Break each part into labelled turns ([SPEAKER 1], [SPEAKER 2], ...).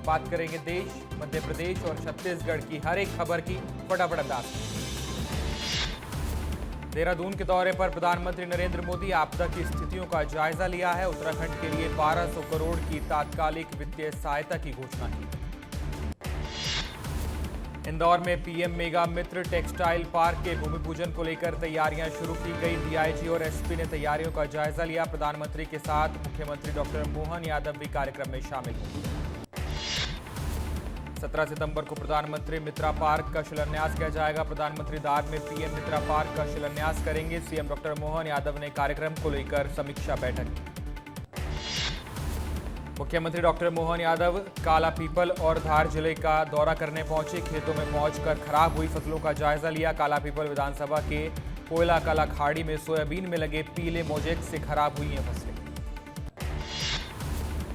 [SPEAKER 1] बात करेंगे देश, मध्य प्रदेश और छत्तीसगढ़ की हर एक खबर की फटाफट अंदाज। देहरादून के दौरे पर प्रधानमंत्री नरेंद्र मोदी आपदा की स्थितियों का जायजा लिया है। उत्तराखंड के लिए 1200 करोड़ की तात्कालिक वित्तीय सहायता की घोषणा की। इंदौर में पीएम मेगा मित्र टेक्सटाइल पार्क के भूमि पूजन को लेकर तैयारियां शुरू की गई। डीआईजी और एसपी ने तैयारियों का जायजा लिया। प्रधानमंत्री के साथ मुख्यमंत्री डॉक्टर मोहन यादव भी कार्यक्रम में शामिल होंगे। 17 सितंबर को प्रधानमंत्री मित्रा पार्क का शिलान्यास किया जाएगा। प्रधानमंत्री दाद में पीएम मित्रा पार्क का शिलान्यास करेंगे। सीएम डॉक्टर मोहन यादव ने कार्यक्रम को लेकर समीक्षा बैठक की। मुख्यमंत्री डॉक्टर मोहन यादव काला पीपल और धार जिले का दौरा करने पहुंचे। खेतों में पहुंचकर खराब हुई फसलों का जायजा लिया। काला पीपल विधानसभा के कोयला कला खाड़ी में सोयाबीन में लगे पीले मोजेक से खराब हुई हैं फसलें।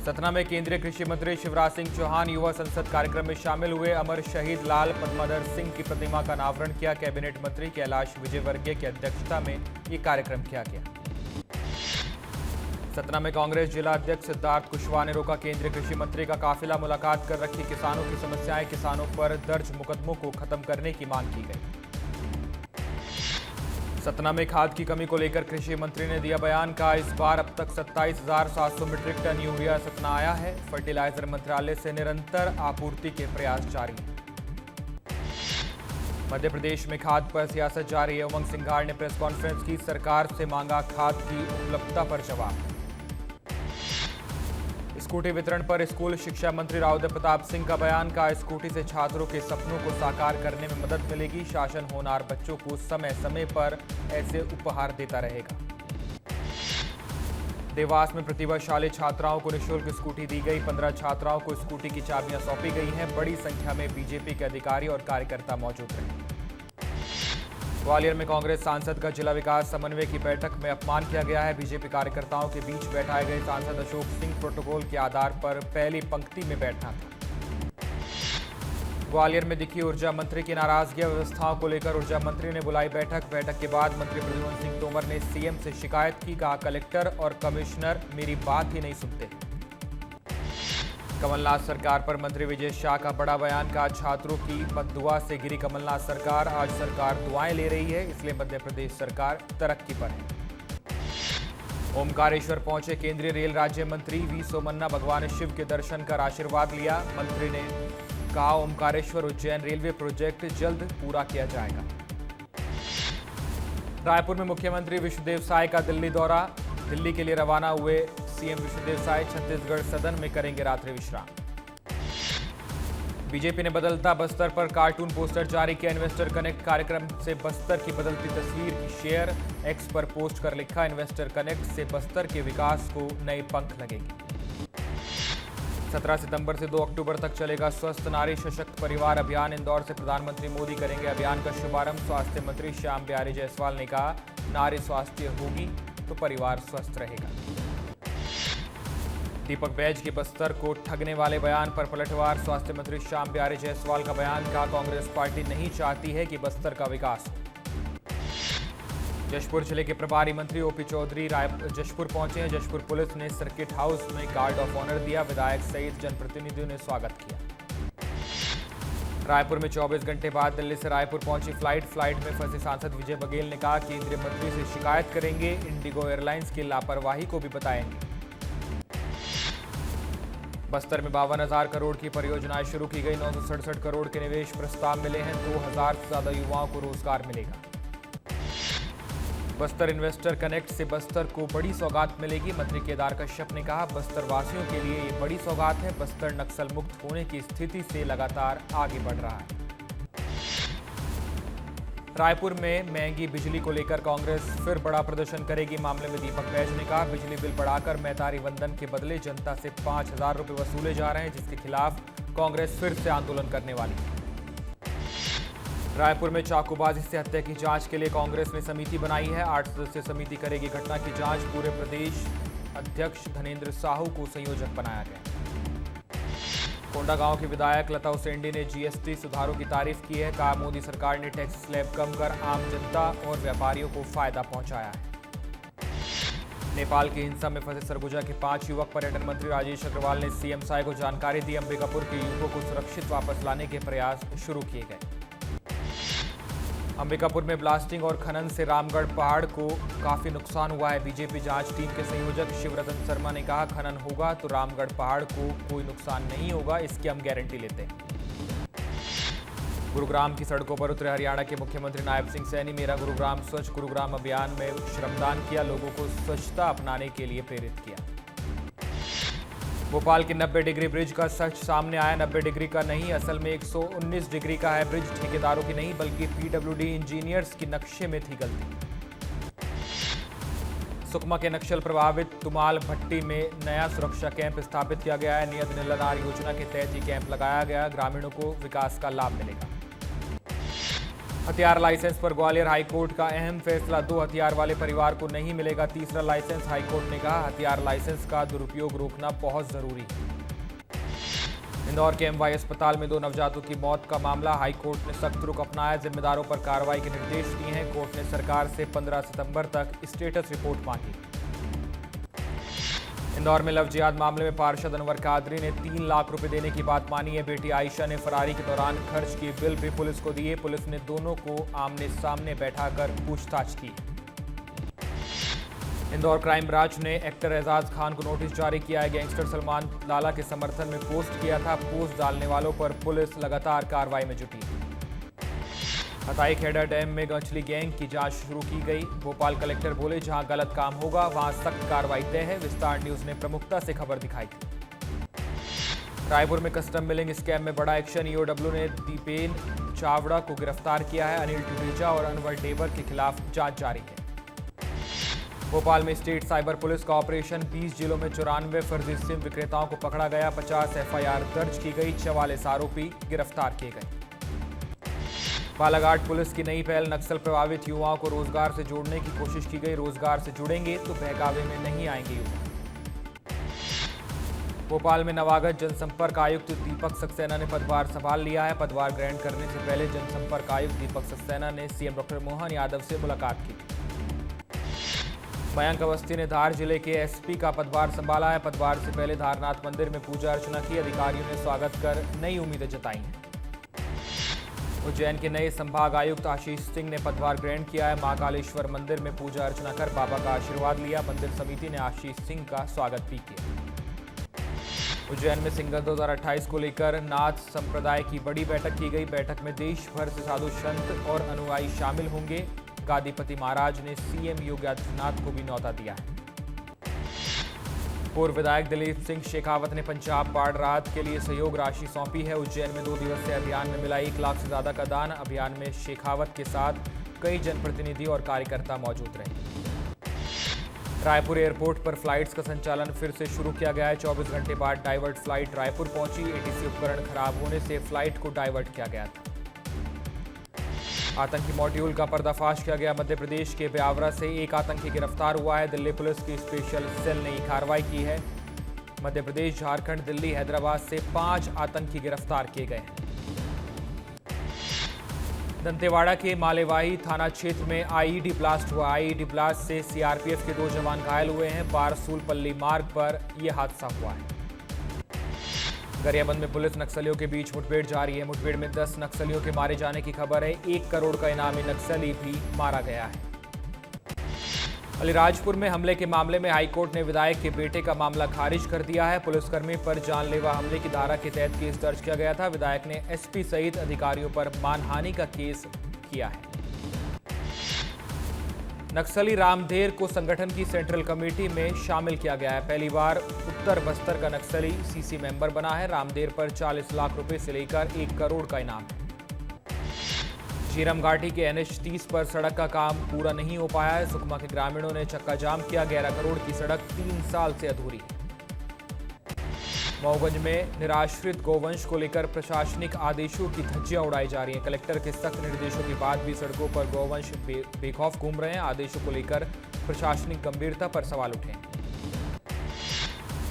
[SPEAKER 1] सतना में केंद्रीय कृषि मंत्री शिवराज सिंह चौहान युवा संसद कार्यक्रम में शामिल हुए। अमर शहीद लाल पद्माधर सिंह की प्रतिमा का अनावरण किया। कैबिनेट मंत्री कैलाश विजयवर्गीय की अध्यक्षता में ये कार्यक्रम किया गया। सतना में कांग्रेस जिला अध्यक्ष सिद्धार्थ कुशवाहा ने रोका केंद्रीय कृषि मंत्री का काफिला। मुलाकात कर रखी किसानों की समस्याएं, किसानों पर दर्ज मुकदमों को खत्म करने की मांग की गई। सतना में खाद की कमी को लेकर कृषि मंत्री ने दिया बयान। का इस बार अब तक 27,700 मीट्रिक टन यूरिया सतना आया है। फर्टिलाइजर मंत्रालय से निरंतर आपूर्ति के प्रयास जारी हैं। मध्य प्रदेश में खाद पर सियासत जारी है। उमंग सिंघार ने प्रेस कॉन्फ्रेंस की, सरकार से मांगा खाद की उपलब्धता पर जवाब। स्कूटी वितरण पर स्कूल शिक्षा मंत्री राव प्रताप सिंह का बयान। का स्कूटी से छात्रों के सपनों को साकार करने में मदद मिलेगी। शासन होनहार बच्चों को समय समय पर ऐसे उपहार देता रहेगा। देवास में प्रतिभाशाली छात्राओं को निःशुल्क स्कूटी दी गई। 15 छात्राओं को स्कूटी की चाबियां सौंपी गई हैं। बड़ी संख्या में बीजेपी के अधिकारी और कार्यकर्ता मौजूद रहे। ग्वालियर में कांग्रेस सांसद का जिला विकास समन्वय की बैठक में अपमान किया गया है। बीजेपी कार्यकर्ताओं के बीच बैठाए गए सांसद अशोक सिंह प्रोटोकॉल के आधार पर पहली पंक्ति में बैठना था। ग्वालियर में दिखी ऊर्जा मंत्री की नाराजगी। व्यवस्थाओं को लेकर ऊर्जा मंत्री ने बुलाई बैठक। बैठक के बाद मंत्री प्रद्युम्न सिंह तोमर ने सीएम से शिकायत की। कहा कलेक्टर और कमिश्नर मेरी बात ही नहीं सुनते। कमलनाथ सरकार पर मंत्री विजय शाह का बड़ा बयान। का छात्रों की बददुआ से गिरी कमलनाथ सरकार। आज सरकार दुआएं ले रही है, इसलिए मध्य प्रदेश सरकार तरक्की पर है। ओमकारेश्वर पहुंचे केंद्रीय रेल राज्य मंत्री वी सोमन्ना। भगवान शिव के दर्शन कर आशीर्वाद लिया। मंत्री ने कहा ओमकारेश्वर उज्जैन रेलवे प्रोजेक्ट जल्द पूरा किया जाएगा। रायपुर में मुख्यमंत्री विष्णुदेव साय का दिल्ली दौरा। दिल्ली के लिए रवाना हुए सीएम विष्णुदेव साय छत्तीसगढ़ सदन में करेंगे रात्रि विश्राम। बीजेपी ने बदलता बस्तर पर कार्टून पोस्टर जारी किया। इन्वेस्टर कनेक्ट कार्यक्रम से बस्तर की बदलती तस्वीर की शेयर। एक्स पर पोस्ट कर लिखा इन्वेस्टर कनेक्ट से बस्तर के विकास को नए पंख लगेंगे। 17 सितंबर से 2 अक्टूबर तक चलेगा स्वस्थ नारी सशक्त परिवार अभियान। इंदौर से प्रधानमंत्री मोदी करेंगे अभियान का शुभारंभ। स्वास्थ्य मंत्री श्याम बिहारी जायसवाल ने कहा नारी स्वास्थ्य होगी तो परिवार स्वस्थ रहेगा। दीपक बैज के बस्तर को ठगने वाले बयान पर पलटवार। स्वास्थ्य मंत्री श्याम बिहारी जायसवाल का बयान। का कांग्रेस पार्टी नहीं चाहती है कि बस्तर का विकास हो। जशपुर जिले के प्रभारी मंत्री ओपी चौधरी जशपुर पहुंचे हैं। जशपुर पुलिस ने सर्किट हाउस में गार्ड ऑफ ऑनर दिया। विधायक सहित जनप्रतिनिधियों ने स्वागत किया। रायपुर में 24 घंटे बाद दिल्ली से रायपुर पहुंची फ्लाइट में फंसे सांसद विजय बघेल ने कहा केंद्रीय मंत्री से शिकायत करेंगे। इंडिगो एयरलाइंस की लापरवाही को भी बताएंगे। बस्तर में 52,000 करोड़ की परियोजनाएं शुरू की गई। 967 करोड़ के निवेश प्रस्ताव मिले हैं। 2,000 से ज्यादा युवाओं को रोजगार मिलेगा। बस्तर इन्वेस्टर कनेक्ट से बस्तर को बड़ी सौगात मिलेगी। मंत्री केदार कश्यप ने कहा बस्तर वासियों के लिए ये बड़ी सौगात है। बस्तर नक्सल मुक्त होने की स्थिति से लगातार आगे बढ़ रहा है। रायपुर में महंगी बिजली को लेकर कांग्रेस फिर बड़ा प्रदर्शन करेगी। मामले में दीपक बैज ने कहा बिजली बिल बढ़ाकर मैतारी वंदन के बदले जनता से 5,000 रुपये वसूले जा रहे हैं, जिसके खिलाफ कांग्रेस फिर से आंदोलन करने वाली है। रायपुर में चाकूबाजी से हत्या की जांच के लिए कांग्रेस ने समिति बनाई है। 8 सदस्यीय समिति करेगी घटना की जांच। पूरे प्रदेश अध्यक्ष धनेंद्र साहू को संयोजक बनाया गया। कोंडागांव के विधायक लता उसेंडी ने जीएसटी सुधारों की तारीफ की है। कहा मोदी सरकार ने टैक्स स्लैब कम कर आम जनता और व्यापारियों को फायदा पहुंचाया है। नेपाल की हिंसा में फंसे सरगुजा के 5 युवक। पर्यटन मंत्री राजेश अग्रवाल ने सीएम साय को जानकारी दी। अंबिकापुर के युवकों को सुरक्षित वापस लाने के प्रयास शुरू किए गए। अंबिकापुर में ब्लास्टिंग और खनन से रामगढ़ पहाड़ को काफी नुकसान हुआ है। बीजेपी जांच टीम के संयोजक शिवरतन शर्मा ने कहा, खनन होगा तो रामगढ़ पहाड़ को कोई नुकसान नहीं होगा, इसकी हम गारंटी लेते हैं। गुरुग्राम की सड़कों पर उतरे हरियाणा के मुख्यमंत्री नायब सिंह सैनी। मेरा गुरुग्राम स्वच्छ गुरुग्राम अभियान में श्रमदान किया, लोगों को स्वच्छता अपनाने के लिए प्रेरित किया। भोपाल के 90 डिग्री ब्रिज का सच सामने आया। 90 डिग्री का नहीं, असल में 119 डिग्री का है ब्रिज। ठेकेदारों की नहीं बल्कि पीडब्ल्यूडी इंजीनियर्स की नक्शे में थी गलती। सुकमा के नक्सल प्रभावित तुमाल भट्टी में नया सुरक्षा कैंप स्थापित किया गया है। नियत निलनार योजना के तहत ये कैंप लगाया गया। ग्रामीणों को विकास का लाभ मिलेगा। हथियार लाइसेंस पर ग्वालियर हाईकोर्ट का अहम फैसला। 2 हथियार वाले परिवार को नहीं मिलेगा तीसरा लाइसेंस। हाईकोर्ट ने कहा, हथियार लाइसेंस का दुरुपयोग रोकना बहुत जरूरी है। इंदौर के एमवाई अस्पताल में 2 नवजातों की मौत का मामला। हाईकोर्ट ने सख्त रुख अपनाया, जिम्मेदारों पर कार्रवाई के निर्देश दिए हैं। कोर्ट ने सरकार से 15 सितंबर तक स्टेटस रिपोर्ट मांगी। इंदौर में लव जिहाद मामले में पार्षद अनवर कादरी ने 3 लाख रुपए देने की बात मानी है। बेटी आयशा ने फरारी के दौरान खर्च किए बिल भी पुलिस को दिए। पुलिस ने दोनों को आमने सामने बैठाकर पूछताछ की। इंदौर क्राइम ब्रांच ने एक्टर एजाज खान को नोटिस जारी किया है। गैंगस्टर सलमान लाला के समर्थन में पोस्ट किया था। पोस्ट डालने वालों पर पुलिस लगातार कार्रवाई में जुटी। हताई खेड़ा डैम में मछली गैंग की जांच शुरू की गई। भोपाल कलेक्टर बोले, जहां गलत काम होगा वहां सख्त कार्रवाई तय है। विस्तार न्यूज ने प्रमुखता से खबर दिखाई थी। रायपुर में कस्टम मिलिंग स्कैम में बड़ा एक्शन। ईओडब्ल्यू ने दीपेन चावड़ा को गिरफ्तार किया है। अनिल टुडेजा और अनवर डेवर के खिलाफ जांच जारी है। भोपाल में स्टेट साइबर पुलिस का ऑपरेशन। 20 जिलों में 94 फर्जी सिम विक्रेताओं को पकड़ा गया। 50 एफआईआर दर्ज की गई। 44 आरोपी गिरफ्तार किए गए। बालाघाट पुलिस की नई पहल। नक्सल प्रभावित युवाओं को रोजगार से जोड़ने की कोशिश की गई। रोजगार से जुड़ेंगे तो बहकावे में नहीं आएंगे युवा। भोपाल में नवागत जनसंपर्क आयुक्त दीपक सक्सेना ने पदभार संभाल लिया है। पदभार ग्रहण करने से पहले जनसंपर्क आयुक्त दीपक सक्सेना ने सीएम डॉक्टर मोहन यादव से मुलाकात की। मयंक अवस्थी ने धार जिले के एसपी का पदभार संभाला है। पदभार से पहले धारनाथ मंदिर में पूजा अर्चना की। अधिकारियों ने स्वागत कर नई उम्मीदें जताई हैं। उज्जैन के नए संभाग आयुक्त आशीष सिंह ने पदभार ग्रहण किया है। महाकालेश्वर मंदिर में पूजा अर्चना कर बाबा का आशीर्वाद लिया। मंदिर समिति ने आशीष सिंह का स्वागत भी किया। उज्जैन में सिंगल 2028 को लेकर नाथ संप्रदाय की बड़ी बैठक की गई। बैठक में देश भर से साधु संत और अनुयायी शामिल होंगे। गादीपति महाराज ने सीएम योगी आदित्यनाथ को भी न्यौता दिया है। पूर्व विधायक दिलीप सिंह शेखावत ने पंजाब बाढ़ राहत के लिए सहयोग राशि सौंपी है। उज्जैन में 2 दिवसीय अभियान में मिला 1 लाख से ज्यादा का दान। अभियान में शेखावत के साथ कई जनप्रतिनिधि और कार्यकर्ता मौजूद रहे। रायपुर एयरपोर्ट पर फ्लाइट्स का संचालन फिर से शुरू किया गया है। 24 घंटे बाद डाइवर्ट फ्लाइट रायपुर पहुंची। एटीसी उपकरण खराब होने से फ्लाइट को डाइवर्ट किया गया था। आतंकी मॉड्यूल का पर्दाफाश किया गया। मध्य प्रदेश के ब्यावरा से 1 आतंकी गिरफ्तार हुआ है। दिल्ली पुलिस की स्पेशल सेल ने कार्रवाई की है। मध्य प्रदेश, झारखंड, दिल्ली, हैदराबाद से 5 आतंकी गिरफ्तार किए गए हैं। दंतेवाड़ा के मालेवाही थाना क्षेत्र में आईईडी ब्लास्ट हुआ। आईईडी ब्लास्ट से सीआरपीएफ के 2 जवान घायल हुए हैं। बारसूल-पल्ली मार्ग पर यह हादसा हुआ है। गरियाबंद में पुलिस नक्सलियों के बीच मुठभेड़ जारी है। मुठभेड़ में 10 नक्सलियों के मारे जाने की खबर है। 1 करोड़ का इनामी नक्सली भी मारा गया है। अलीराजपुर में हमले के मामले में हाईकोर्ट ने विधायक के बेटे का मामला खारिज कर दिया है। पुलिसकर्मी पर जानलेवा हमले की धारा के तहत केस दर्ज किया गया था। विधायक ने एसपी सहित अधिकारियों पर मानहानि का केस किया है। नक्सली रामधेर को संगठन की सेंट्रल कमेटी में शामिल किया गया है। पहली बार उत्तर बस्तर का नक्सली सीसी मेंबर बना है। रामधेर पर 40 लाख रुपए से लेकर 1 करोड़ का इनाम है। झीरम घाटी के NH 30 पर सड़क का काम पूरा नहीं हो पाया है। सुकमा के ग्रामीणों ने चक्का जाम किया। 11 करोड़ की सड़क 3 साल से अधूरी है। मऊगंज में निराश्रित गौवंश को लेकर प्रशासनिक आदेशों की धज्जियां उड़ाई जा रही हैं। कलेक्टर के सख्त निर्देशों के बाद भी सड़कों पर गौवंश बेखौफ घूम रहे हैं। आदेशों को लेकर प्रशासनिक गंभीरता पर सवाल उठे।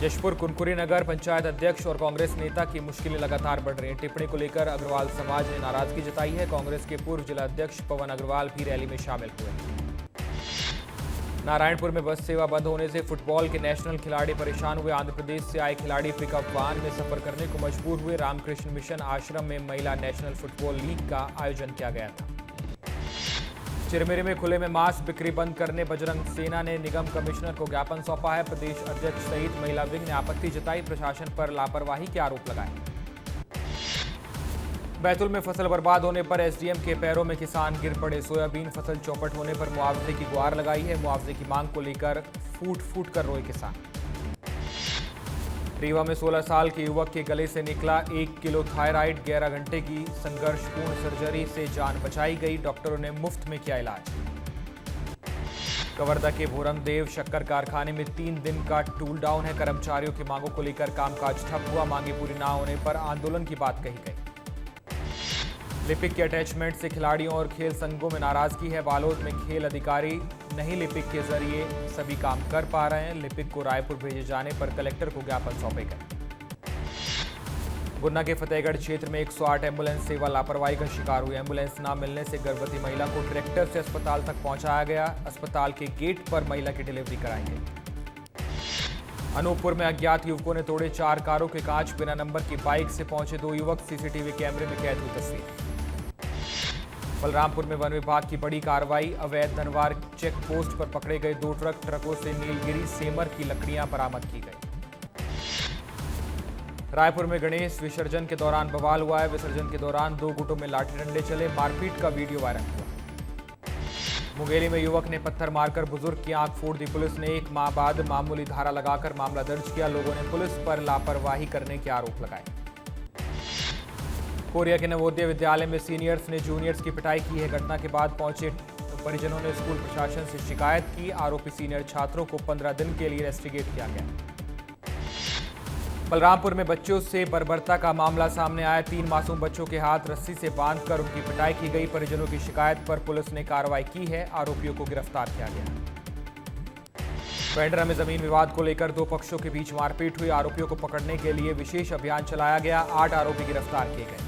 [SPEAKER 1] जशपुर कुनकुरी नगर पंचायत अध्यक्ष और कांग्रेस नेता की मुश्किलें लगातार बढ़ रही हैं। टिप्पणी को लेकर अग्रवाल समाज ने नाराजगी जताई है। कांग्रेस के पूर्व जिला अध्यक्ष पवन अग्रवाल भी रैली में शामिल हुए। नारायणपुर में बस सेवा बंद होने से फुटबॉल के नेशनल खिलाड़ी परेशान हुए। आंध्र प्रदेश से आए खिलाड़ी पिकअप वाहन में सफर करने को मजबूर हुए। रामकृष्ण मिशन आश्रम में महिला नेशनल फुटबॉल लीग का आयोजन किया गया था। चिरमिरी में खुले में मांस बिक्री बंद करने बजरंग सेना ने निगम कमिश्नर को ज्ञापन सौंपा है। प्रदेश अध्यक्ष सहित महिला विंग ने आपत्ति जताई, प्रशासन पर लापरवाही के आरोप लगाए। बैतूल में फसल बर्बाद होने पर एसडीएम के पैरों में किसान गिर पड़े। सोयाबीन फसल चौपट होने पर मुआवजे की गुहार लगाई है। मुआवजे की मांग को लेकर फूट फूट कर रोए किसान। रीवा में 16 साल के युवक के गले से निकला 1 किलो थायराइड। 11 घंटे की संघर्षपूर्ण सर्जरी से जान बचाई गई। डॉक्टरों ने मुफ्त में किया इलाज। कवर्धा के भोरमदेव शक्कर कारखाने में 3 दिन का टूल डाउन है। कर्मचारियों की मांगों को लेकर कामकाज ठप हुआ। मांगे पूरी न होने पर आंदोलन की बात कही गई। लिपिक के अटैचमेंट से खिलाड़ियों और खेल संघों में नाराजगी है। बालोद में खेल अधिकारी नहीं लिपिक के जरिए सभी काम कर पा रहे हैं। लिपिक को रायपुर भेजे जाने पर कलेक्टर को ज्ञापन सौंपे गए। गुना के फतेहगढ़ क्षेत्र में 108 एम्बुलेंस सेवा लापरवाही का शिकार हुई। एम्बुलेंस न मिलने से गर्भवती महिला को ट्रैक्टर से अस्पताल तक पहुंचाया गया। अस्पताल के गेट पर महिला की डिलीवरी कराई गई। अनूपपुर में अज्ञात युवकों ने तोड़े 4 कारों के कांच। बिना नंबर की बाइक से पहुंचे 2 युवक। सीसीटीवी कैमरे में कैद हुई तस्वीर। बलरामपुर में वन विभाग की बड़ी कार्रवाई। अवैध धनवार चेक पोस्ट पर पकड़े गए 2 ट्रकों से नीलगिरी सेमर की लकड़ियां बरामद की गई। रायपुर में गणेश विसर्जन के दौरान बवाल हुआ है। विसर्जन के दौरान 2 गुटों में लाठी डंडे चले। मारपीट का वीडियो वायरल हुआ। मुंगेली में युवक ने पत्थर मारकर बुजुर्ग की आंख फोड़ दी। पुलिस ने 1 माह बाद मामूली धारा लगाकर मामला दर्ज किया। लोगों ने पुलिस पर लापरवाही करने के आरोप लगाए। कोरिया के नवोदय विद्यालय में सीनियर्स ने जूनियर्स की पिटाई की है। घटना के बाद पहुंचे परिजनों ने स्कूल प्रशासन से शिकायत की। आरोपी सीनियर छात्रों को 15 दिन के लिए रेस्ट्रिगेट किया गया। बलरामपुर में बच्चों से बर्बरता का मामला सामने आया। 3 मासूम बच्चों के हाथ रस्सी से बांधकर उनकी पिटाई की गई। परिजनों की शिकायत पर पुलिस ने कार्रवाई की है। आरोपियों को गिरफ्तार किया गया। पेंड्रा में जमीन विवाद को लेकर 2 पक्षों के बीच मारपीट हुई। आरोपियों को पकड़ने के लिए विशेष अभियान चलाया गया। 8 आरोपी गिरफ्तार किए गए।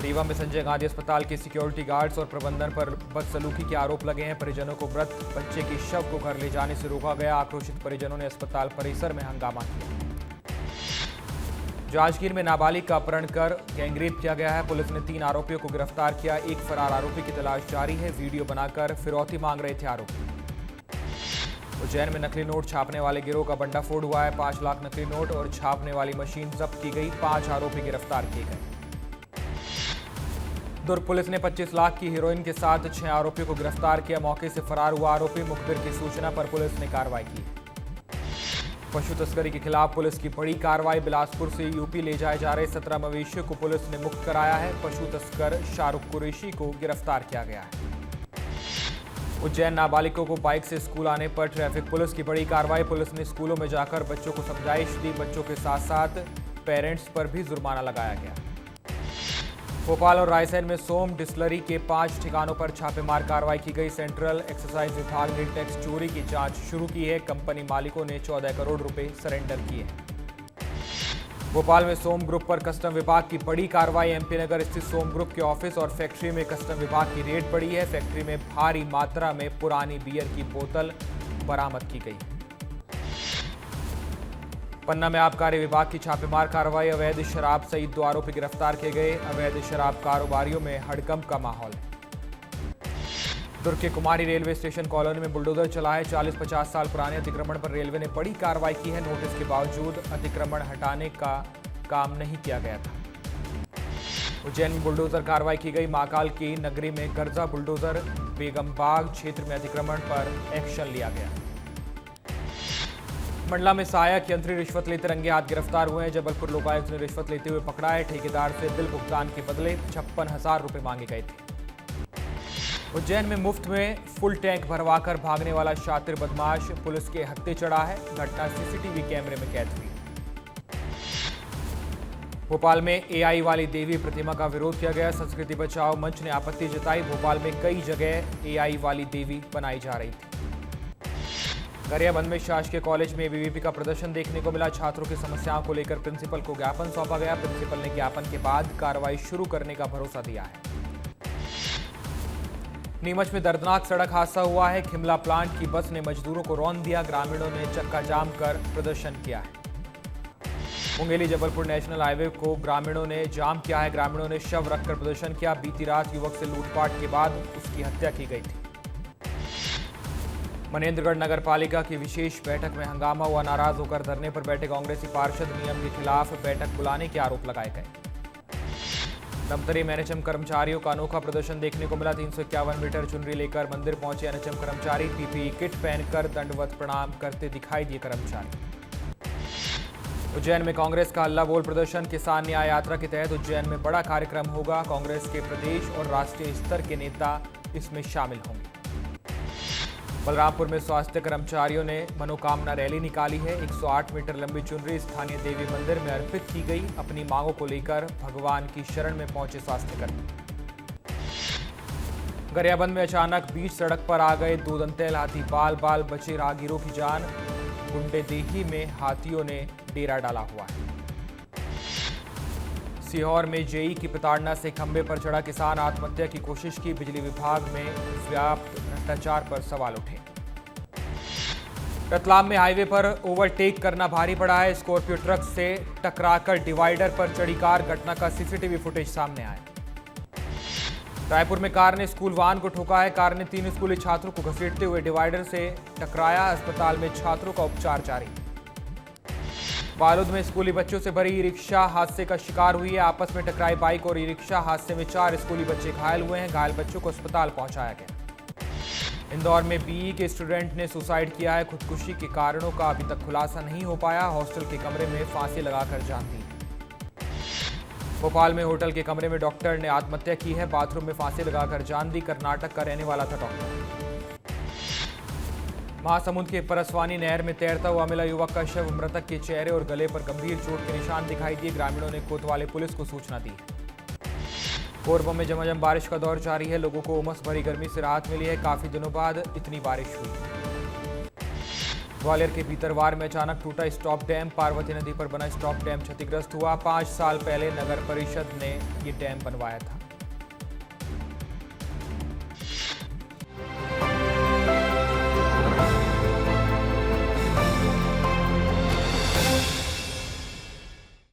[SPEAKER 1] रीवा में संजय गांधी अस्पताल के सिक्योरिटी गार्ड्स और प्रबंधन पर बदसलूकी के आरोप लगे हैं। परिजनों को मृत बच्चे के शव को घर ले जाने से रोका गया। आक्रोशित परिजनों ने अस्पताल परिसर में हंगामा किया। जांजगीर में नाबालिग का अपहरण कर गैंगरेप किया गया है। पुलिस ने 3 आरोपियों को गिरफ्तार किया। एक फरार आरोपी की तलाश जारी है। वीडियो बनाकर फिरौती मांग रहे थे आरोपी। उज्जैन में नकली नोट छापने वाले गिरोह का भंडाफोड़ हुआ है। 5 लाख नकली नोट और छापने वाली मशीन जब्त की गई। 5 आरोपी गिरफ्तार किए गए। दुर्ग पुलिस ने 25 लाख की हेरोइन के साथ 6 आरोपियों को गिरफ्तार किया। मौके से फरार हुआ आरोपी मुखबिर की सूचना पर पुलिस ने कार्रवाई की। पशु तस्करी के खिलाफ पुलिस की बड़ी कार्रवाई। बिलासपुर से यूपी ले जाए जा रहे 17 मवेशियों को पुलिस ने मुक्त कराया है। पशु तस्कर शाहरुख कुरैशी को गिरफ्तार किया गया है। उज्जैन नाबालिगों को बाइक से स्कूल आने पर ट्रैफिक पुलिस की बड़ी कार्रवाई। पुलिस ने स्कूलों में जाकर बच्चों को समझाइश दी। बच्चों के साथ साथ पेरेंट्स पर भी जुर्माना लगाया गया। भोपाल और रायसेन में सोम डिस्टिलरी के 5 ठिकानों पर छापेमार कार्रवाई की गई। सेंट्रल एक्साइज विभाग ने टैक्स चोरी की जांच शुरू की है। कंपनी मालिकों ने 14 करोड़ रुपए सरेंडर किए हैं। भोपाल में सोम ग्रुप पर कस्टम विभाग की बड़ी कार्रवाई। एमपी नगर स्थित सोम ग्रुप के ऑफिस और फैक्ट्री में कस्टम विभाग की रेड पड़ी है। फैक्ट्री में भारी मात्रा में पुरानी बियर की बोतल बरामद की गई। पन्ना में आबकारी विभाग की छापेमार कार्रवाई। अवैध शराब सहित 2 आरोपी गिरफ्तार किए गए। अवैध शराब कारोबारियों में हड़कंप का माहौल है। दुर्ग के कुमारी रेलवे स्टेशन कॉलोनी में बुलडोजर चला है। 40-50 साल पुराने अतिक्रमण पर रेलवे ने बड़ी कार्रवाई की है। नोटिस के बावजूद अतिक्रमण हटाने का काम नहीं किया गया था। उज्जैन में बुलडोजर कार्रवाई की गई। महाकाल की नगरी में गर्जा बुलडोजर। बेगमबाग क्षेत्र में अतिक्रमण पर एक्शन लिया गया। मंडला में सहायक यंत्री रिश्वत लेते रंगे हाथ गिरफ्तार हुए हैं। जबलपुर लोकायुक्त ने रिश्वत लेते हुए पकड़ा है। ठेकेदार से बिल भुगतान के बदले 56,000 रुपए मांगे गए थे। उज्जैन में मुफ्त में फुल टैंक भरवाकर भागने वाला शातिर बदमाश पुलिस के हत्थे चढ़ा है। घटना सीसीटीवी कैमरे में कैद हुई। भोपाल में एआई वाली देवी प्रतिमा का विरोध किया गया। संस्कृति बचाओ मंच ने आपत्ति जताई। भोपाल में कई जगह एआई वाली देवी बनाई जा रही थी। गरियाबंद में शासकीय कॉलेज में एबीवीपी का प्रदर्शन देखने को मिला। छात्रों की समस्याओं को लेकर प्रिंसिपल को ज्ञापन सौंपा गया। प्रिंसिपल ने ज्ञापन के बाद कार्रवाई शुरू करने का भरोसा दिया है। नीमच में दर्दनाक सड़क हादसा हुआ है। खिमला प्लांट की बस ने मजदूरों को रौंद दिया। ग्रामीणों ने चक्का जाम कर प्रदर्शन किया है। मुंगेली जबलपुर नेशनल हाईवे को ग्रामीणों ने जाम किया है। ग्रामीणों ने शव रखकर प्रदर्शन किया। बीती रात युवक से लूटपाट के बाद उसकी हत्या की गई थी। मनेंद्रगढ़ नगर पालिका की विशेष बैठक में हंगामा हुआ। नाराज होकर धरने पर बैठे कांग्रेसी पार्षद नियम के खिलाफ बैठक बुलाने के आरोप लगाए गए। दमतरी में एनएचएम कर्मचारियों का अनोखा प्रदर्शन देखने को मिला। 351 मीटर चुनरी लेकर मंदिर पहुंचे एनएचएम कर्मचारी। पीपीई किट पहनकर दंडवत प्रणाम करते दिखाई दिए कर्मचारी। उज्जैन में कांग्रेस का हल्ला बोल प्रदर्शन। किसान न्याय यात्रा के तहत उज्जैन में बड़ा कार्यक्रम होगा। कांग्रेस के प्रदेश और राष्ट्रीय स्तर के नेता इसमें शामिल होंगे। बलरामपुर में स्वास्थ्य कर्मचारियों ने मनोकामना रैली निकाली है। 108 मीटर लंबी चुनरी स्थानीय देवी मंदिर में अर्पित की गई। अपनी मांगों को लेकर भगवान की शरण में पहुंचे स्वास्थ्यकर्मी। गरियाबंद में अचानक बीच सड़क पर आ गए दो दंतैल हाथी। बाल बाल बचे राहगीरों की जान। गुंडेदेही में हाथियों ने डेरा डाला हुआ है। सीहोर में जेई की प्रताड़ना से खंभे पर चढ़ा किसान आत्महत्या की कोशिश की। बिजली विभाग में व्याप्त भ्रष्टाचार पर सवाल उठे। रतलाम में हाईवे पर ओवरटेक करना भारी पड़ा है। स्कॉर्पियो ट्रक से टकराकर डिवाइडर पर चढ़ी कार। घटना का सीसीटीवी फुटेज सामने आया। रायपुर में कार ने स्कूल वाहन को ठोका है। कार ने 3 स्कूली छात्रों को घसीटते हुए डिवाइडर से टकराया। अस्पताल में छात्रों का उपचार जारी। बालोद में स्कूली बच्चों से भरी ई रिक्शा हादसे का शिकार हुई है। आपस में टकराई बाइक और ई रिक्शा हादसे में 4 स्कूली बच्चे घायल हुए हैं। घायल बच्चों को अस्पताल पहुंचाया गया। इंदौर में बीई के स्टूडेंट ने सुसाइड किया है। खुदकुशी के कारणों का अभी तक खुलासा नहीं हो पाया। हॉस्टल के कमरे में फांसी लगाकर जान दी। भोपाल में होटल के कमरे में डॉक्टर ने आत्महत्या की है। बाथरूम में फांसी लगाकर जान दी। कर्नाटक का रहने वाला था डॉक्टर। महासमुंद के परसवानी नहर में तैरता हुआ मिला युवक का शव। मृतक के चेहरे और गले पर गंभीर चोट के निशान दिखाई दिए। ग्रामीणों ने कोतवाली पुलिस को सूचना दी। कोरबा में झमाझम बारिश का दौर जारी है। लोगों को उमस भरी गर्मी से राहत मिली है। काफी दिनों बाद इतनी बारिश हुई। ग्वालियर के भीतरवार में अचानक टूटा स्टॉप डैम। पार्वती नदी पर बना स्टॉप डैम क्षतिग्रस्त हुआ। 5 साल पहले नगर परिषद ने ये डैम बनवाया था।